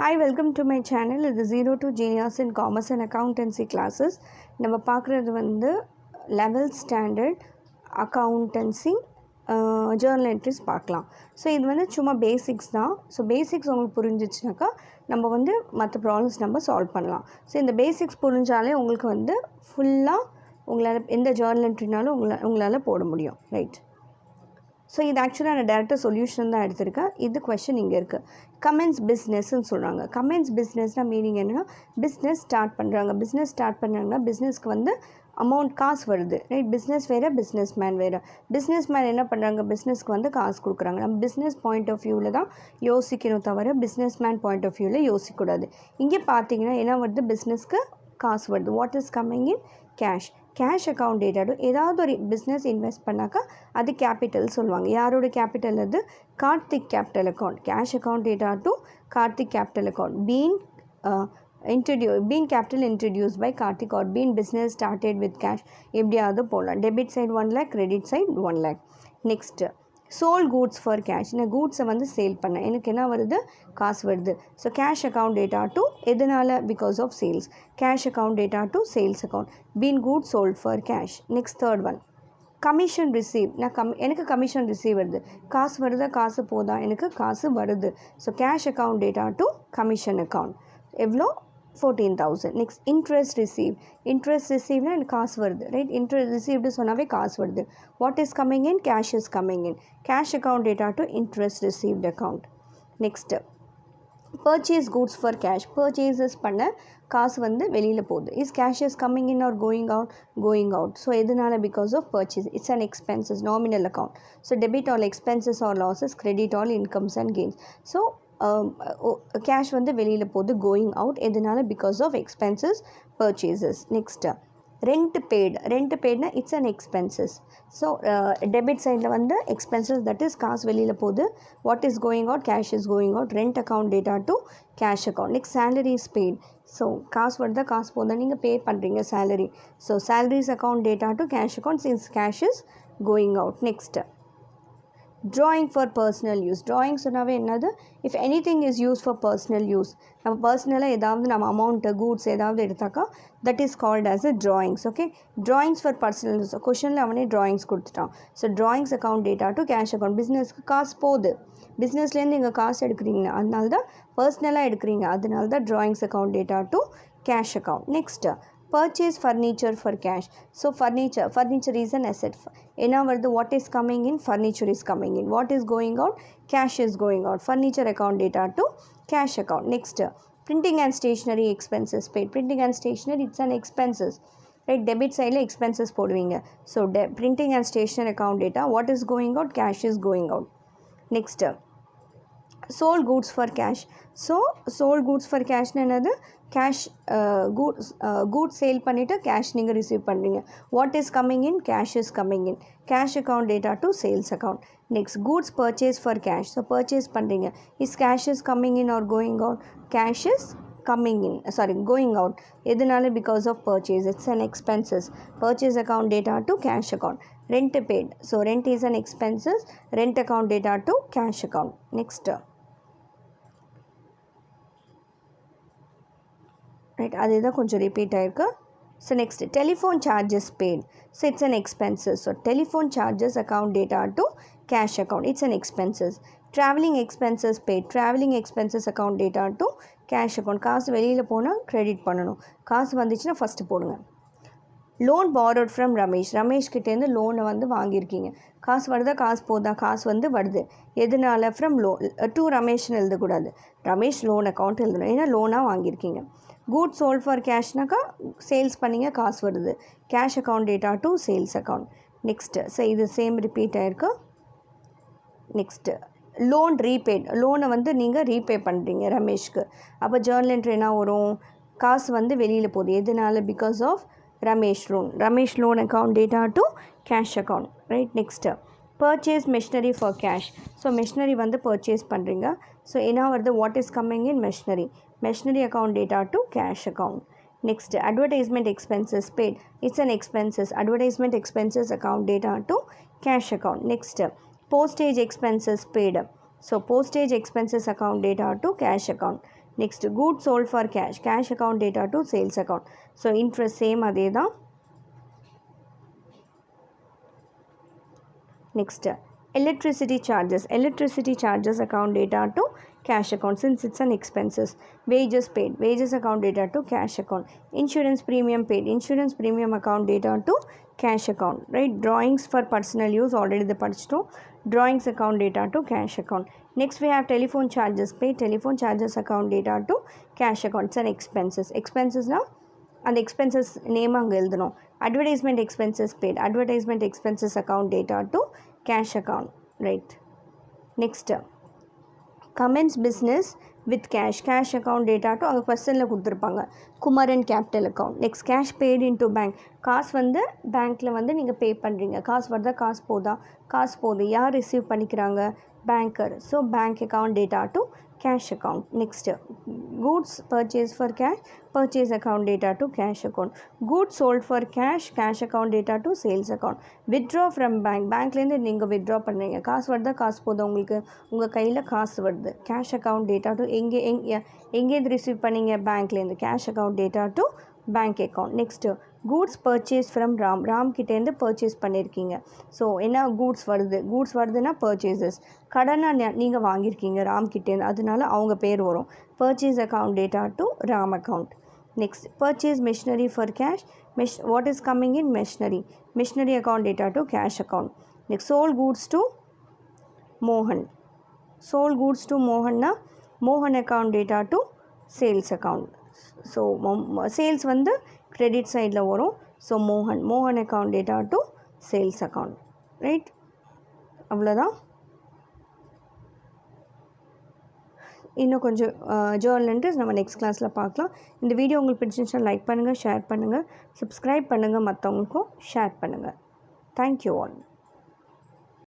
Hi, welcome to my channel. இது 0 to Genius in Commerce and Accountancy classes. நம்ம பார்க்குறது வந்து 11th standard accountancy journal entries பார்க்கலாம். So இது வந்து சும்மா பேசிக்ஸ் தான். ஸோ பேசிக்ஸ் உங்களுக்கு புரிஞ்சிச்சுனாக்கா நம்ம வந்து மற்ற ப்ராப்ளம்ஸ் நம்ம சால்வ் பண்ணலாம். ஸோ இந்த பேசிக்ஸ் புரிஞ்சாலே உங்களுக்கு வந்து ஃபுல்லாக உங்களால் எந்த ஜேர்னல் என்ட்ரினாலும் உங்களால் போட முடியும், ரைட்? ஸோ இது ஆக்சுவலாக நான் டேரெக்டாக சொல்யூஷன் தான் எடுத்திருக்கேன். இது கொஷின் இங்கே இருக்குது. கமெண்ட்ஸ் பிஸ்னஸ்ன்னு சொல்கிறாங்க. கமெண்ட்ஸ் பிஸ்னஸ்னால் மீனிங் என்னென்னா பிஸ்னஸ் ஸ்டார்ட் பண்ணுறாங்க. பிஸ்னஸ் ஸ்டார்ட் பண்ணுறாங்கன்னா பிஸ்னஸ்க்கு வந்து அமௌண்ட் காசு வருது, ரைட்? பிஸ்னஸ் வேறு, பிஸ்னஸ் மேன் வேறு. பிஸ்னஸ் மேன் என்ன பண்ணுறாங்க? பிஸ்னஸ்க்கு வந்து காசு கொடுக்குறாங்க. நம்ம பிஸ்னஸ் பாயிண்ட் ஆஃப் வியூவில் தான் யோசிக்கணும் தவிர பிஸ்னஸ் மேன் பாயிண்ட் ஆஃப் வியூவில் யோசிக்கக்கூடாது. இங்கே பார்த்தீங்கன்னா என்ன வருது? பிஸ்னஸ்க்கு காசு வருது. What is coming in? Cash. Cash account data ஏதாவது ஒரு பிஸ்னஸ் இன்வெஸ்ட் பண்ணாக்கா அது கேபிட்டல் சொல்லுவாங்க. யாரோட கேபிட்டல்? அது Karthik capital account. Cash account data to Karthik capital account. Being capital introduced by Karthik or being business started with cash. எப்படியாவது போடலாம். Debit side 1 lakh, credit side 1 lakh. Next sold goods for cash. நான் கூட்ஸை வந்து sale பண்ணேன், எனக்கு என்ன வருது? காசு வருது. So cash account data to எதனால்? Because of sales. Cash account data to sales account. Been goods sold for cash. Next third one commission receive. எனக்கு கமிஷன் ரிசீவ் வருது. காசு வருதா? காசு போதா? எனக்கு காசு வருது. So cash account data to commission account. எவ்வளோ? 14,000. Next interest receive. இன்ட்ரெஸ்ட் ரிசீவ்னா எனக்கு காசு வருது, ரைட்? இன்ட்ரெஸ்ட் ரிசீவ்டு சொன்னாவே காசு வருது. What is coming in? Cash is coming in. Cash account data to interest received account. Next purchase goods for cash. Purchases பண்ண காசு வந்து வெளியில் போகுது. Is cash is coming in or going out? Going out. So எதனால? Because of purchase. It's an expenses, nominal account. So debit all expenses or losses, credit all incomes and gains. So கேஷ் வந்து வெளியில் போகுது, going out. எதனால? Because of expenses, purchases. Next rent paid. Rent பெய்டுனா it's an expenses. So debit சைடில் வந்து expenses, that is காசு வெளியில் போகுது. What is going out? Cash is going out. Rent account data to cash account. Next salary is paid. So காசு வருதா? காசு போதா? நீங்கள் பே பண்ணுறீங்க salary. So salaries account data to cash account since cash is going out. Next drawing for personal use. drawing சொன்னாவே என்னது? if anything is used for personal use, நம்ம பர்சனலாக ஏதாவது நம்ம அமௌண்ட்டு கூட்ஸ் ஏதாவது எடுத்தாக்கா that is called as a drawings. okay, drawings for personal use. கொஷனில் அவனே drawings கொடுத்துட்டான். So drawings account data to cash account. பிஸ்னஸ்க்கு காசு போகுது, பிஸ்னஸ்லேருந்து நீங்கள் காசு எடுக்கிறீங்க, அதனால தான் பர்சனலாக எடுக்கிறீங்க, அதனால தான் drawings account data to cash account. Next purchase furniture for cash. so furniture is an asset. என்ன வருது? what is coming in? furniture is coming in. what is going out? cash is going out. furniture account data to cash account. next printing and stationery expenses paid. printing and stationery, it's an expenses, right? debit side expenses போடுவீங்க. so printing and stationery account data, what is going out? cash is going out. next sold goods for cash. so sold goods for cash என்னது? Cash goods sale பண்ணிவிட்டு cash நீங்கள் receive பண்ணுறீங்க. What is coming in? Cash is coming in. Cash account data to sales account. Next goods purchase for cash. So purchase பண்ணுறீங்க. Is cash is coming in or going out? Cash is coming in, sorry going out. எதனால? Because of purchase. It's an expenses. Purchase account data to cash account. Rent paid. So rent is an expenses. Rent account data to cash account. Next right, அதுதான் கொஞ்சம் repeat ஆகிருக்கு. So next telephone charges paid. So it's an expenses. So telephone charges account data to cash account. It's an expenses. Travelling expenses paid. Travelling expenses account data to cash account. காசு வெளியில் போனால் credit பண்ணணும், காசு வந்துச்சுன்னா first போடுங்க. Loan borrowed from Ramesh. ரமேஷ்கிட்டேருந்து லோனை வந்து வாங்கியிருக்கீங்க. காசு வருதா? காசு போதா? காசு வந்து வருது. எதனால? ஃப்ரம் லோன் டு ரமேஷ்னு எழுதக்கூடாது, ரமேஷ் லோன் அக்கௌண்ட் எழுதணும், ஏன்னா லோனாக வாங்கியிருக்கீங்க. கூட் சோல்ட் ஃபார் கேஷ்னாக்கா சேல்ஸ் பண்ணிங்க, காசு வருது. Cash account data to sales account. Next so இது சேம் ரிப்பீட் ஆகிருக்கு. Next loan rebate. லோனை வந்து நீங்கள் ரீபே பண்ணுறீங்க ரமேஷ்க்கு. அப்போ ஜேர்னல் என்ட்ரி என்ன வரும்? காசு வந்து வெளியில் போகுது. எதனால? Because of Ramesh loan. Ramesh loan account data to cash account, right? Next purchase machinery for cash. So machinery வந்து பர்ச்சேஸ் பண்ணுறீங்க. ஸோ என்ன வருது? What is coming in? Machinery. Machinery account data to cash account. Next advertisement expenses paid. it's an expenses. advertisement expenses account data to cash account. next postage expenses paid. so postage expenses account data to cash account. Next, goods sold for cash. Cash account data to sales account. So, interest same அதே தான். Next, electricity charges. Electricity charges account data to cash account since it's an expenses. Wages paid. Wages account data to cash account. Insurance premium paid. Insurance premium account data to cash account. Right? Drawings for personal use already the படிச்சிட்டோம். Drawings account data to cash account. Next we have telephone charges paid. Telephone charges account data to cash account. It's an expenses. Expenses now and the expenses name அங்கே எழுதணும். Advertisement expenses paid. Advertisement expenses account data to cash account. Right. Next, commence business with cash. Cash account data to அவங்க பர்சனில் கொடுத்துருப்பாங்க. Kumaran capital account. Next cash paid into bank. காசு வந்து பேங்க்கில் வந்து நீங்கள் பே பண்ணுறீங்க. காசு வருதா காசு போதா? காசு போகுது. யார் ரிசீவ் பண்ணிக்கிறாங்க? Banker. So bank account data to cash account. Next, goods purchased for cash, purchase account data to cash account. Goods sold for cash, cash account data to sales account. Withdraw from bank. பேங்க்லேருந்து நீங்கள் withdraw பண்ணுறீங்க. காசு வருதா காசு போதும் உங்களுக்கு? உங்கள் கையில் காசு வருது. கேஷ் அக்கௌண்ட் டேட்டா டு எங்கேருந்து ரிசீவ் பண்ணீங்க? பேங்க்லேருந்து. Cash account data to bank account. Next goods purchase from Ram கிட்டேருந்து பர்ச்சேஸ் பண்ணியிருக்கீங்க. ஸோ என்ன கூட்ஸ் வருது? கூட்ஸ் வருதுன்னா பர்ச்சேசஸ். கடனாக நீங்கள் வாங்கியிருக்கீங்க ராம் கிட்டேருந்து, அதனால அவங்க பேர் வரும். Purchase account data to Ram account. Next, purchase machinery for cash. What is coming in machinery? Machinery account data to cash account. Next, sold goods to மோகன். சோல் கூட்ஸ் டு மோகன்னா மோகன் account data to sales account. So sales வந்து credit சைடில் வரும். So மோகன் account data to sales account. Right, அவ்வளோதான். இன்னும் கொஞ்சம் ஜேர்னல்ன்ட்டு நம்ம நெக்ஸ்ட் கிளாஸில் பார்க்கலாம். இந்த வீடியோ உங்களுக்கு பிடிச்சிருந்துச்சுன்னா லைக் பண்ணுங்கள், ஷேர் பண்ணுங்கள், சப்ஸ்கிரைப் பண்ணுங்கள், மற்றவங்களுக்கும் ஷேர் பண்ணுங்கள். Thank you all.